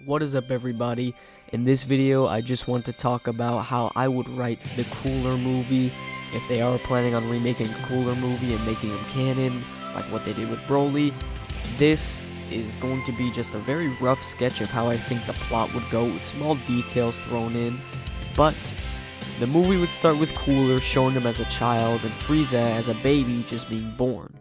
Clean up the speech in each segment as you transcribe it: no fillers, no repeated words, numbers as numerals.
What is up, everybody? In this video, I just want to talk about how I would write the Cooler movie if they are planning on remaking a Cooler movie and making them canon, like what they did with Broly. This is going to be just a very rough sketch of how I think the plot would go, with small details thrown in, but the movie would start with Cooler showing him as a child and Frieza as a baby just being born.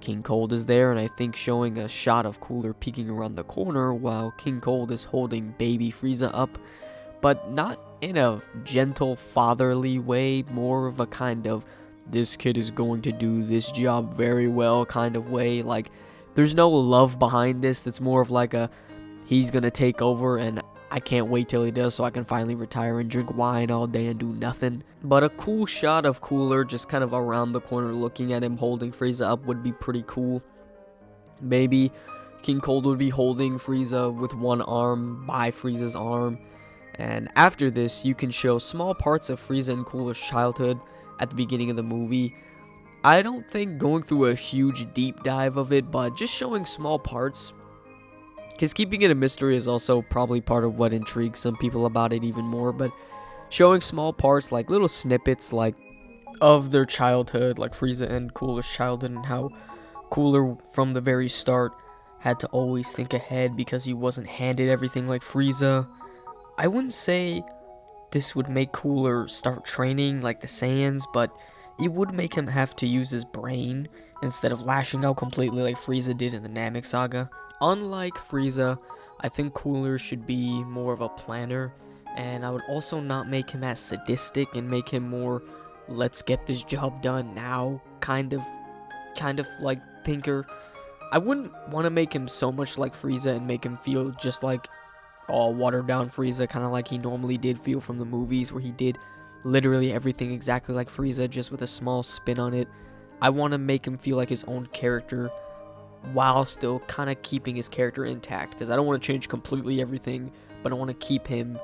King Cold is there, and I think showing a shot of Cooler peeking around the corner while King Cold is holding baby Frieza up, but not in a gentle fatherly way, more of a kind of this kid is going to do this job very well kind of way. Like, there's no love behind this. It's more of like a he's gonna take over and I can't wait till he does so I can finally retire and drink wine all day and do nothing. But a cool shot of Cooler just kind of around the corner looking at him holding Frieza up would be pretty cool. Maybe King Cold would be holding Frieza with one arm by Frieza's arm. And after this, you can show small parts of Frieza and Cooler's childhood at the beginning of the movie. I don't think going through a huge deep dive of it, but just showing small parts, because keeping it a mystery is also probably part of what intrigues some people about it even more, but showing small parts, like little snippets like of their childhood, like Frieza and Cooler's childhood, and how Cooler from the very start had to always think ahead because he wasn't handed everything like Frieza. I wouldn't say this would make Cooler start training like the Saiyans, but it would make him have to use his brain instead of lashing out completely like Frieza did in the Namek Saga. Unlike Frieza, I think Cooler should be more of a planner, and I would also not make him as sadistic and make him more let's get this job done now kind of like thinker. I wouldn't want to make him so much like Frieza and make him feel just like all watered down Frieza, kind of like he normally did feel from the movies, where he did literally everything exactly like Frieza, just with a small spin on it. I want to make him feel like his own character while still kind of keeping his character intact, because I don't want to change completely everything, but I want to keep him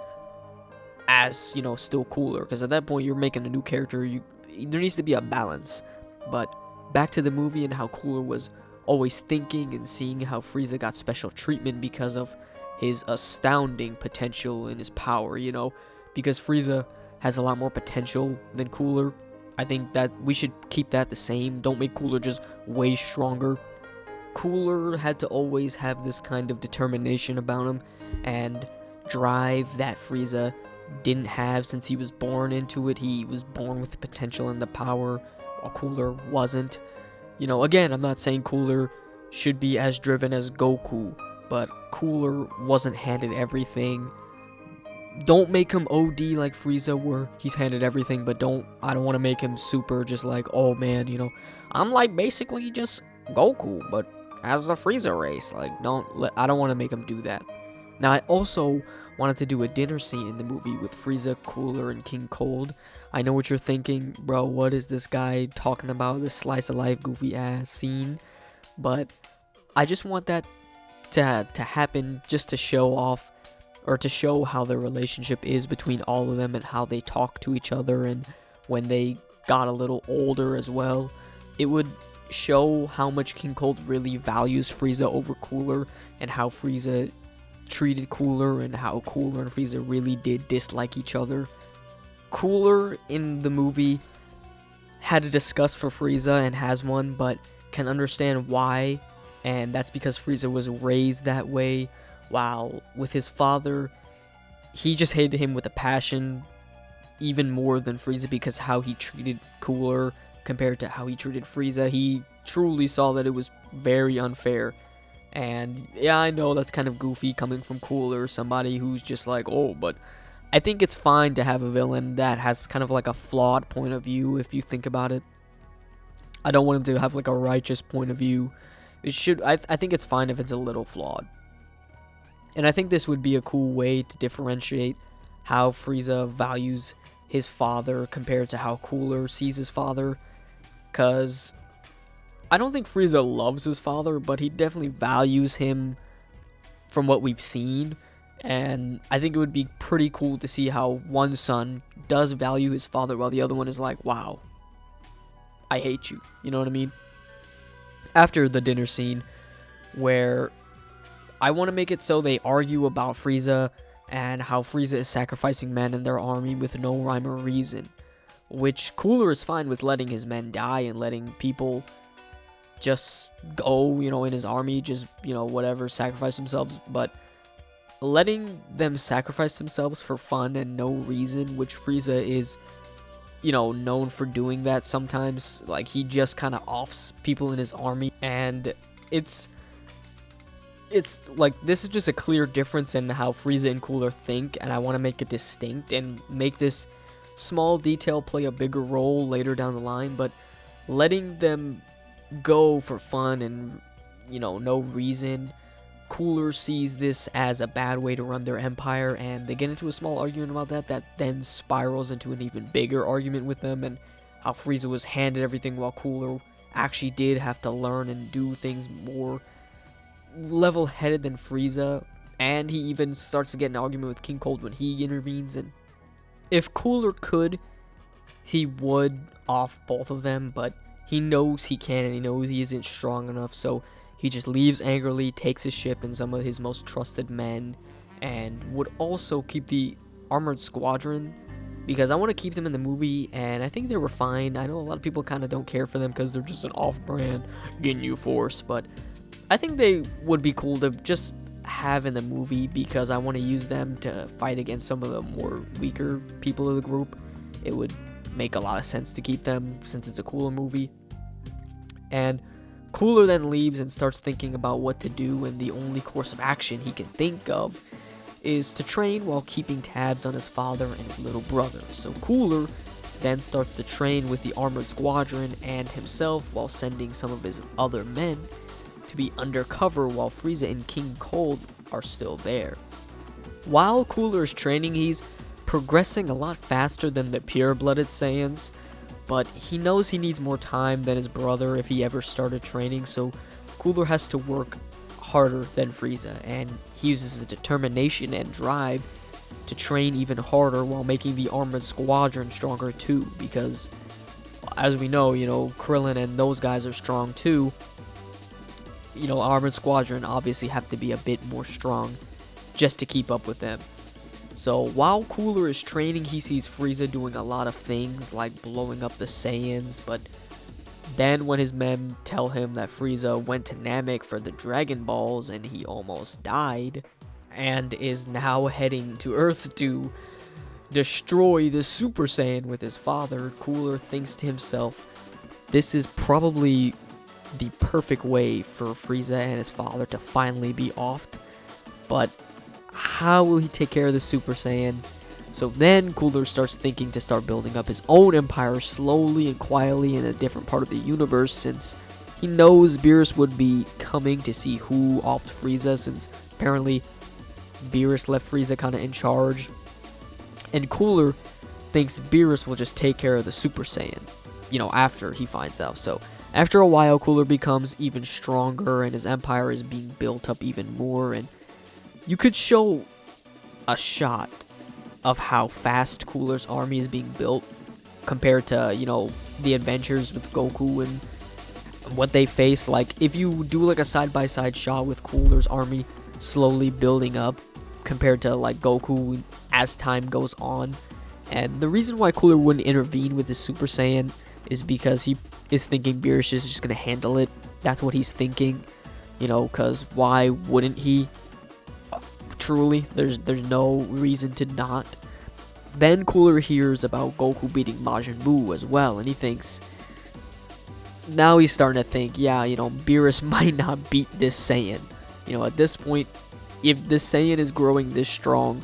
as, you know, still Cooler, because at that point you're making a new character. There needs to be a balance. But back to the movie and how Cooler was always thinking and seeing how Frieza got special treatment because of his astounding potential and his power, you know, because Frieza has a lot more potential than Cooler. I think that we should keep that the same. Don't make Cooler just way stronger. Cooler had to always have this kind of determination about him and drive that Frieza didn't have since he was born into it. He was born with the potential and the power, while Cooler wasn't. You know, again, I'm not saying Cooler should be as driven as Goku, but Cooler wasn't handed everything. Don't make him OD like Frieza, where he's handed everything, but I don't want to make him super just like, oh man, you know, I'm like basically just Goku, but as the Frieza race. Like, I don't want to make him do that. Now, I also wanted to do a dinner scene in the movie with Frieza, Cooler, and King Cold. I know what you're thinking, bro, what is this guy talking about, this slice of life goofy ass scene? But I just want that to happen, just to show off, or to show how the relationship is between all of them and how they talk to each other, and when they got a little older as well. It would show how much King Cold really values Frieza over Cooler, and how Frieza treated Cooler, and how Cooler and Frieza really did dislike each other. Cooler in the movie had a disgust for Frieza and has one, but can understand why, and that's because Frieza was raised that way, while with his father, he just hated him with a passion even more than Frieza, because how he treated Cooler compared to how he treated Frieza. He truly saw that it was very unfair. And yeah, I know that's kind of goofy coming from Cooler, somebody who's just like, oh, but I think it's fine to have a villain that has kind of like a flawed point of view, if you think about it. I don't want him to have like a righteous point of view. I think it's fine if it's a little flawed. And I think this would be a cool way to differentiate how Frieza values his father compared to how Cooler sees his father. Because I don't think Frieza loves his father, but he definitely values him from what we've seen. And I think it would be pretty cool to see how one son does value his father while the other one is like, wow, I hate you. You know what I mean? After the dinner scene, where I want to make it so they argue about Frieza and how Frieza is sacrificing men in their army with no rhyme or reason. Which Cooler is fine with letting his men die and letting people just go, in his army, just, whatever, sacrifice themselves. But letting them sacrifice themselves for fun and no reason, which Frieza is, known for doing that sometimes. Like, he just kind of offs people in his army. And it's like, this is just a clear difference in how Frieza and Cooler think. And I want to make it distinct and make this small detail play a bigger role later down the line. But letting them go for fun and, no reason, Cooler sees this as a bad way to run their empire, and they get into a small argument about that then spirals into an even bigger argument with them, and how Frieza was handed everything while Cooler actually did have to learn and do things more level-headed than Frieza. And he even starts to get an argument with King Cold when he intervenes. And if Cooler could, he would off both of them, but he knows he can't, and he knows he isn't strong enough, so he just leaves angrily, takes his ship and some of his most trusted men, and would also keep the Armored Squadron, because I want to keep them in the movie, and I think they were fine. I know a lot of people kind of don't care for them because they're just an off-brand Ginyu Force, but I think they would be cool to just have in the movie, because I want to use them to fight against some of the more weaker people of the group. It would make a lot of sense to keep them since it's a Cooler movie. And Cooler then leaves and starts thinking about what to do, and the only course of action he can think of is to train while keeping tabs on his father and his little brother. So Cooler then starts to train with the Armored Squadron and himself, while sending some of his other men to be undercover while Frieza and King Cold are still there. While Cooler is training, he's progressing a lot faster than the pure-blooded Saiyans, but he knows he needs more time than his brother if he ever started training, so Cooler has to work harder than Frieza, and he uses his determination and drive to train even harder while making the Armored Squadron stronger too, because as we know, Krillin and those guys are strong too. Armored Squadron obviously have to be a bit more strong just to keep up with them. So while Cooler is training, he sees Frieza doing a lot of things like blowing up the Saiyans, but then when his men tell him that Frieza went to Namek for the Dragon Balls and he almost died, and is now heading to Earth to destroy the Super Saiyan with his father, Cooler thinks to himself, this is probably the perfect way for Frieza and his father to finally be offed, but how will he take care of the Super Saiyan? So then Cooler starts thinking to start building up his own empire slowly and quietly in a different part of the universe, since he knows Beerus would be coming to see who offed Frieza, since apparently Beerus left Frieza kind of in charge. And Cooler thinks Beerus will just take care of the Super Saiyan, after he finds out. So after a while, Cooler becomes even stronger and his empire is being built up even more, and you could show a shot of how fast Cooler's army is being built compared to, the adventures with Goku and what they face. Like, if you do like a side-by-side shot with Cooler's army slowly building up compared to like Goku as time goes on. And the reason why Cooler wouldn't intervene with his Super Saiyan is because he is thinking Beerus is just going to handle it. That's what he's thinking, because why wouldn't he? Truly, there's no reason to not. Then Cooler hears about Goku beating Majin Buu as well, and he thinks, now he's starting to think, Beerus might not beat this Saiyan. At this point, if this Saiyan is growing this strong,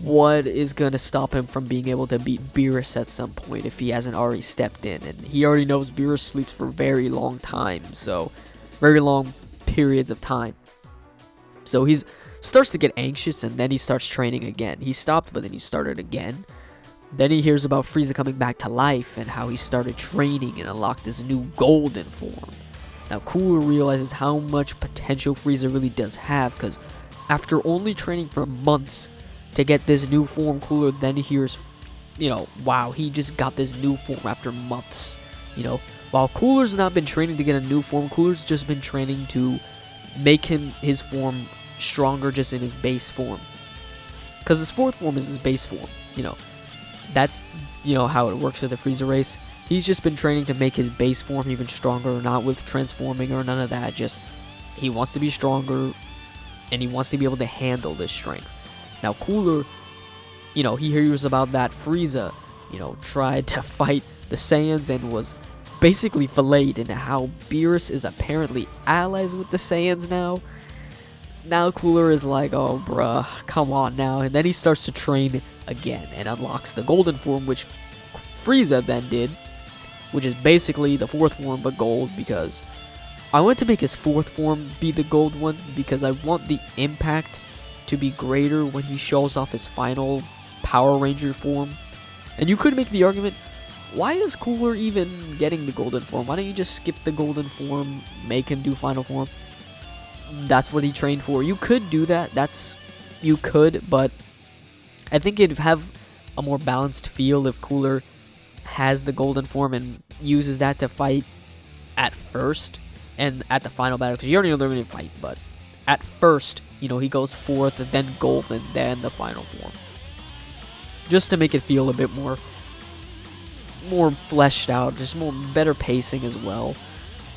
what is going to stop him from being able to beat Beerus at some point if he hasn't already stepped in? And he already knows Beerus sleeps for very long time, so very long periods of time. So he's starts to get anxious, and then he starts training again. He stopped, but then he started again. Then he hears about Frieza coming back to life and how he started training and unlocked this new golden form. Now Cooler realizes how much potential Frieza really does have, because after only training for months to get this new form, Cooler then hears, wow, he just got this new form after months. While Cooler's not been training to get a new form, Cooler's just been training to make his form stronger just in his base form. Because his fourth form is his base form, That's, how it works with the Frieza race. He's just been training to make his base form even stronger, not with transforming or none of that. Just, he wants to be stronger, and he wants to be able to handle this strength. Now, Cooler, he hears about that Frieza, tried to fight the Saiyans and was basically filleted, into how Beerus is apparently allies with the Saiyans now. Now Cooler is like, oh bruh, come on now. And then he starts to train again and unlocks the golden form, which Frieza then did, which is basically the fourth form but gold, because I want to make his fourth form be the gold one, because I want the impact to be greater when he shows off his final Power Ranger form. And you could make the argument, why is Cooler even getting the golden form? Why don't you just skip the golden form, make him do final form? That's what he trained for. You could do that. You could, but I think it'd have a more balanced feel if Cooler has the golden form and uses that to fight at first and at the final battle, because you already know they're going to fight, but at first, he goes fourth, and then gold, and then the final form. Just to make it feel a bit more fleshed out, just better pacing as well,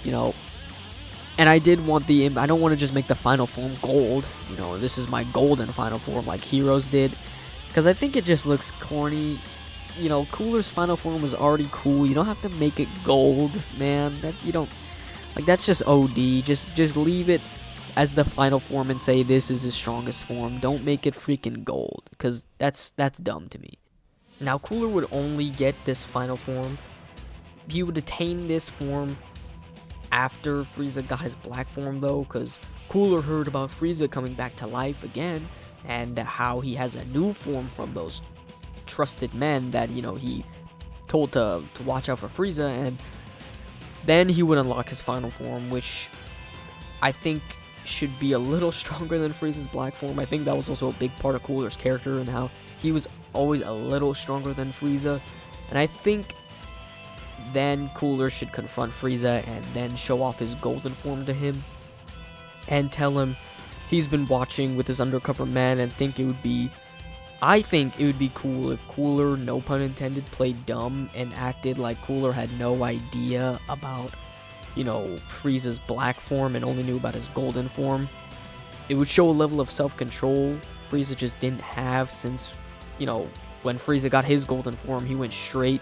And I did want I don't want to just make the final form gold, this is my golden final form like Heroes did, because I think it just looks corny. Cooler's final form was already cool. You don't have to make it gold, man. That's just OD. Just leave it as the final form and say this is his strongest form. Don't make it freaking gold, because that's dumb to me. Now, Cooler would only get this final form. He would attain this form after Frieza got his black form, though, because Cooler heard about Frieza coming back to life again, and how he has a new form from those trusted men that, he told to watch out for Frieza, and then he would unlock his final form, which I think should be a little stronger than Frieza's black form. I think that was also a big part of Cooler's character, and how he was always a little stronger than Frieza, and I think then Cooler should confront Frieza and then show off his golden form to him and tell him he's been watching with his undercover men, and I think it would be cool if Cooler, no pun intended, played dumb and acted like Cooler had no idea about, Frieza's black form and only knew about his golden form. It would show a level of self-control Frieza just didn't have, since, when Frieza got his golden form, he went straight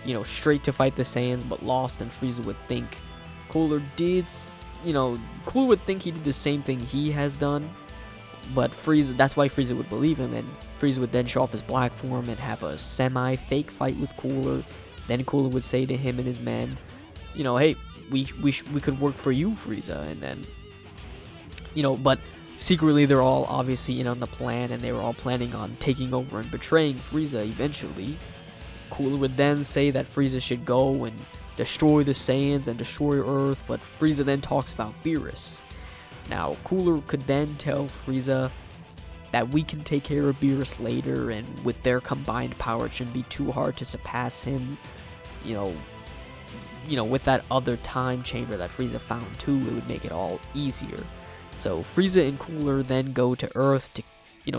to fight the Saiyans, but lost, and Frieza would think Cooler would think he did the same thing he has done, but that's why Frieza would believe him, and Frieza would then show off his black form and have a semi-fake fight with Cooler. Then Cooler would say to him and his men, hey, we could work for you, Frieza, and then, but secretly they're all obviously in on the plan, and they were all planning on taking over and betraying Frieza eventually. Cooler would then say that Frieza should go and destroy the Saiyans and destroy Earth, but Frieza then talks about Beerus. Now, Cooler could then tell Frieza that we can take care of Beerus later, and with their combined power, it shouldn't be too hard to surpass him. With that other time chamber that Frieza found too, it would make it all easier. So Frieza and Cooler then go to Earth to,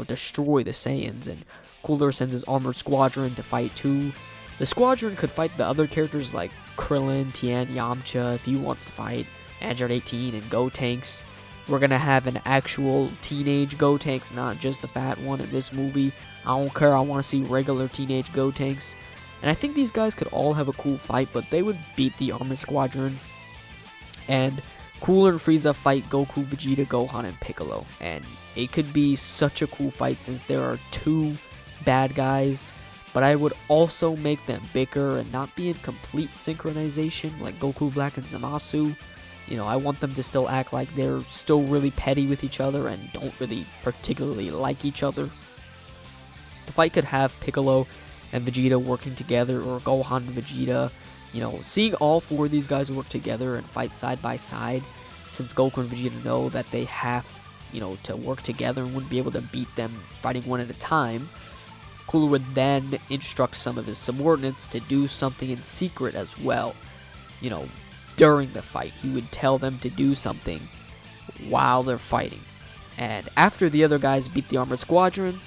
destroy the Saiyans, and Cooler sends his armored squadron to fight too. The squadron could fight the other characters like Krillin, Tien, Yamcha if he wants to fight, Android 18, and Gotenks. We're gonna have an actual teenage Gotenks, not just the fat one in this movie. I don't care, I want to see regular teenage Gotenks. And I think these guys could all have a cool fight, but they would beat the armored squadron. And Cooler and Frieza fight Goku, Vegeta, Gohan, and Piccolo. And it could be such a cool fight since there are two bad guys, but I would also make them bicker and not be in complete synchronization like Goku Black and Zamasu. I want them to still act like they're still really petty with each other and don't really particularly like each other. The fight could have Piccolo and Vegeta working together, or Gohan and Vegeta, seeing all four of these guys work together and fight side by side, since Goku and Vegeta know that they have, to work together and wouldn't be able to beat them fighting one at a time. Cooler would then instruct some of his subordinates to do something in secret as well. During the fight, he would tell them to do something while they're fighting. And after the other guys beat the Armored Squadron,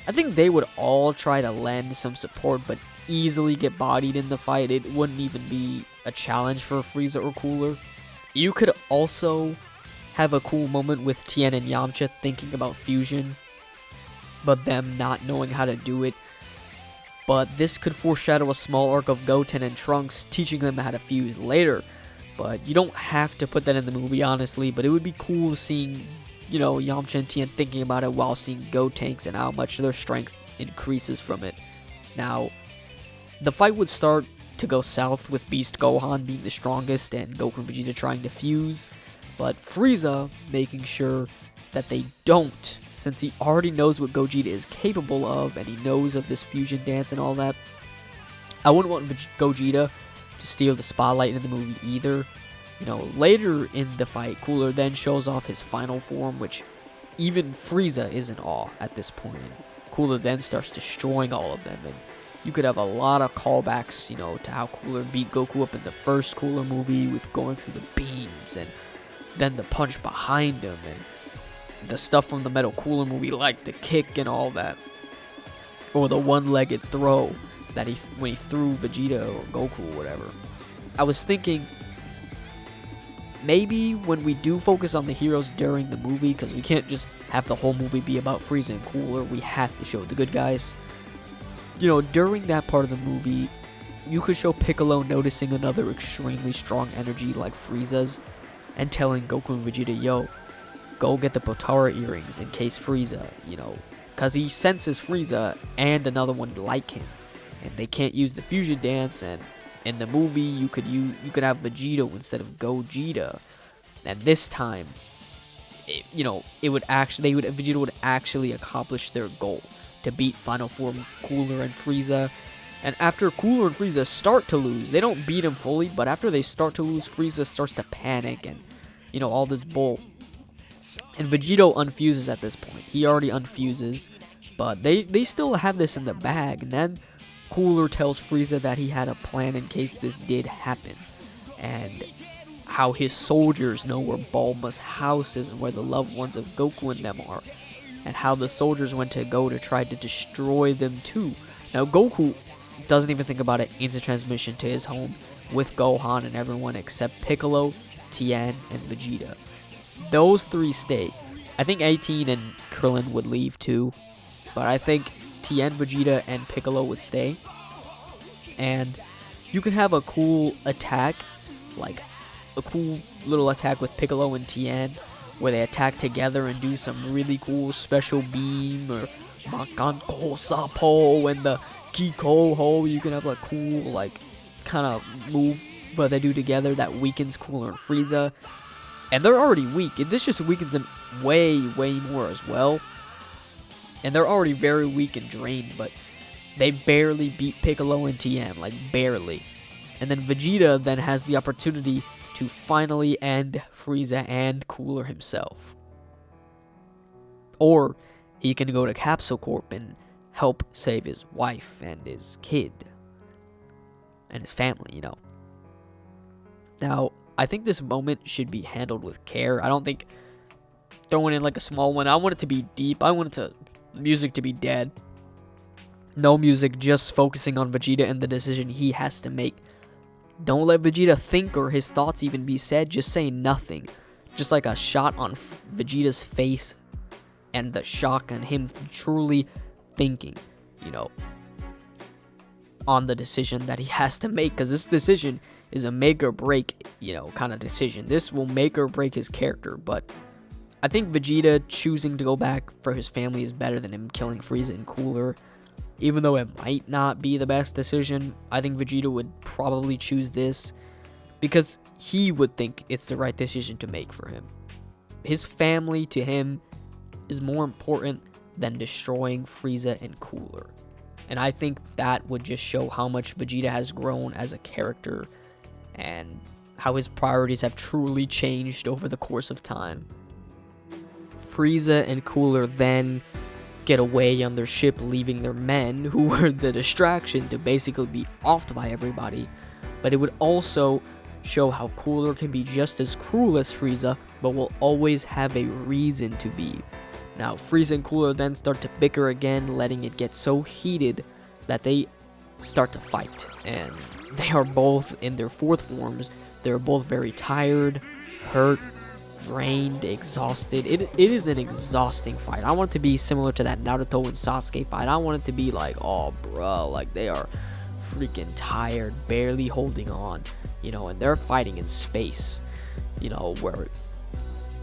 I think they would all try to lend some support, but easily get bodied in the fight. It wouldn't even be a challenge for Frieza or Cooler. You could also have a cool moment with Tien and Yamcha thinking about fusion, but them not knowing how to do it. But this could foreshadow a small arc of Goten and Trunks teaching them how to fuse later. But you don't have to put that in the movie, honestly, but it would be cool seeing, Yamcha and Tien thinking about it while seeing Gotenks and how much their strength increases from it. Now, the fight would start to go south with Beast Gohan being the strongest and Goku and Vegeta trying to fuse, but Frieza making sure that they don't, since he already knows what Gogeta is capable of and he knows of this fusion dance and all that. I wouldn't want Gogeta to steal the spotlight in the movie either. Later in the fight, Cooler then shows off his final form, which even Frieza is in awe at this point. Cooler then starts destroying all of them, and you could have a lot of callbacks, to how Cooler beat Goku up in the first Cooler movie with going through the beams, and then the punch behind him, and the stuff from the Metal Cooler movie, like the kick and all that, or the one-legged throw that when he threw Vegeta or Goku or whatever. I was thinking, maybe when we do focus on the heroes during the movie, because we can't just have the whole movie be about Frieza and Cooler, we have to show the good guys. During that part of the movie, you could show Piccolo noticing another extremely strong energy like Frieza's, and telling Goku and Vegeta, yo, go get the Potara earrings in case Frieza, because he senses Frieza and another one like him, and they can't use the fusion dance. And in the movie, you could have Vegeta instead of Gogeta, and this time, Vegeta would actually accomplish their goal to beat Final Form Cooler and Frieza. And after Cooler and Frieza start to lose, they don't beat him fully, but after they start to lose, Frieza starts to panic and all this bull. And Vegito unfuses at this point. He already unfuses, but they still have this in the bag. And then Cooler tells Frieza that he had a plan in case this did happen, and how his soldiers know where Bulma's house is and where the loved ones of Goku and them are, and how the soldiers went to go to try to destroy them too. Now Goku doesn't even think about it, instant transmission to his home with Gohan and everyone except Piccolo, Tien, and Vegeta. Those three stay. I think 18 and Krillin would leave too, but I think Tien, Vegeta, and Piccolo would stay. And you can have a cool attack, like a cool little attack with Piccolo and Tien, where they attack together and do some really cool special beam, or Makanko Sapo and the Kiko Ho. You can have a cool, kind of move, but they do together that weakens Cooler and Frieza. And they're already weak, and this just weakens them way, way more as well. And they're already very weak and drained, but they barely beat Piccolo and Tien, barely. And then Vegeta then has the opportunity to finally end Frieza and Cooler himself. Or he can go to Capsule Corp and help save his wife and his kid. And his family, Now, I think this moment should be handled with care. I don't think throwing in a small one. I want it to be deep. I want music to be dead. No music, just focusing on Vegeta and the decision he has to make. Don't let Vegeta think or his thoughts even be said. Just say nothing. Just like a shot on Vegeta's face and the shock and him truly thinking, on the decision that he has to make. Because this decision is a make or break, kind of decision. This will make or break his character. But I think Vegeta choosing to go back for his family is better than him killing Frieza and Cooler. Even though it might not be the best decision, I think Vegeta would probably choose this because he would think it's the right decision to make for him. His family to him is more important than destroying Frieza and Cooler. And I think that would just show how much Vegeta has grown as a character and how his priorities have truly changed over the course of time. Frieza and Cooler then get away on their ship, leaving their men, who were the distraction, to basically be offed by everybody. But it would also show how Cooler can be just as cruel as Frieza, but will always have a reason to be. Now, Frieza and Cooler then start to bicker again, letting it get so heated that they start to fight. And they are both in their fourth forms. They're both very tired, hurt, drained, exhausted. It is an exhausting fight. I want it to be similar to that Naruto and Sasuke fight. I want it to be like, oh, bro, like they are freaking tired, barely holding on, and they're fighting in space, where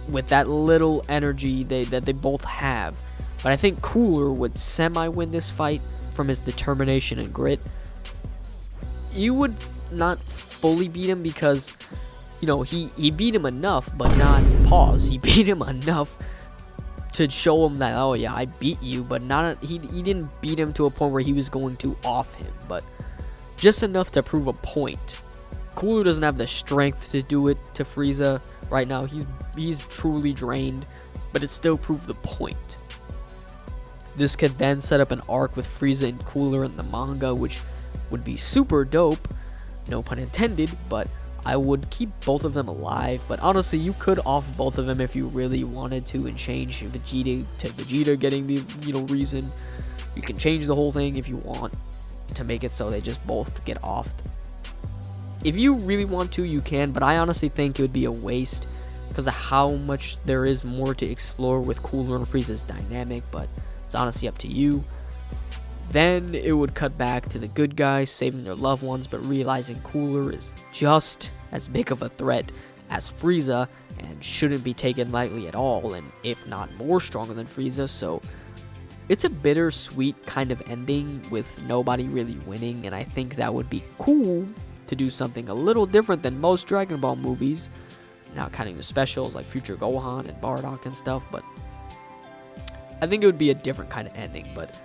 with that little energy that they both have. But I think Cooler would semi-win this fight from his determination and grit. You would not fully beat him because, he beat him enough, but not pause. He beat him enough to show him that, oh yeah, I beat you, but he didn't beat him to a point where he was going to off him, but just enough to prove a point. Cooler doesn't have the strength to do it to Frieza right now. He's truly drained, but it still proved the point. This could then set up an arc with Frieza and Cooler in the manga, which would be super dope, no pun intended, but I would keep both of them alive. But honestly, you could off both of them if you really wanted to and change Vegeta to Vegeta getting the reason. You can change the whole thing if you want to make it so they just both get offed. If you really want to, you can, but I honestly think it would be a waste because of how much there is more to explore with Cooler and Frieza's dynamic, but it's honestly up to you. Then it would cut back to the good guys saving their loved ones, but realizing Cooler is just as big of a threat as Frieza and shouldn't be taken lightly at all, and if not more stronger than Frieza. So it's a bittersweet kind of ending with nobody really winning, and I think that would be cool to do something a little different than most Dragon Ball movies, not counting the specials like Future Gohan and Bardock and stuff, but I think it would be a different kind of ending. But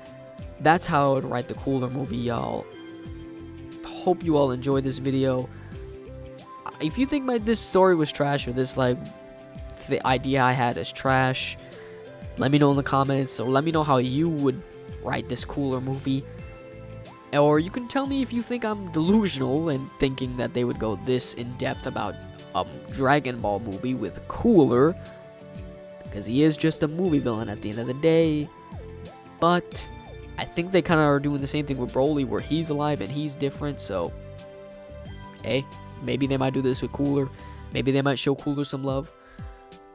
that's how I would write the Cooler movie, y'all. Hope you all enjoyed this video. If you think this story was trash, or this the idea I had is trash, let me know in the comments, or let me know how you would write this Cooler movie. Or you can tell me if you think I'm delusional and thinking that they would go this in depth about a Dragon Ball movie with Cooler, because he is just a movie villain at the end of the day. But I think they kind of are doing the same thing with Broly, where he's alive and he's different. So, hey, maybe they might do this with Cooler. Maybe they might show Cooler some love.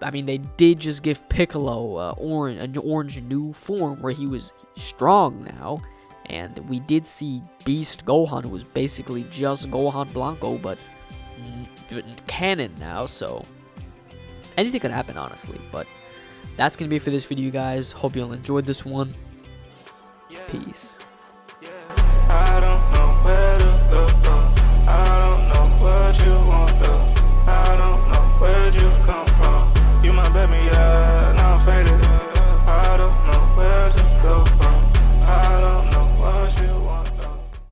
I mean, they did just give Piccolo an orange new form where he was strong now. And we did see Beast Gohan, who was basically just Gohan Blanco, but canon now. So, anything could happen, honestly. But that's going to be it for this video, guys. Hope you all enjoyed this one. Peace.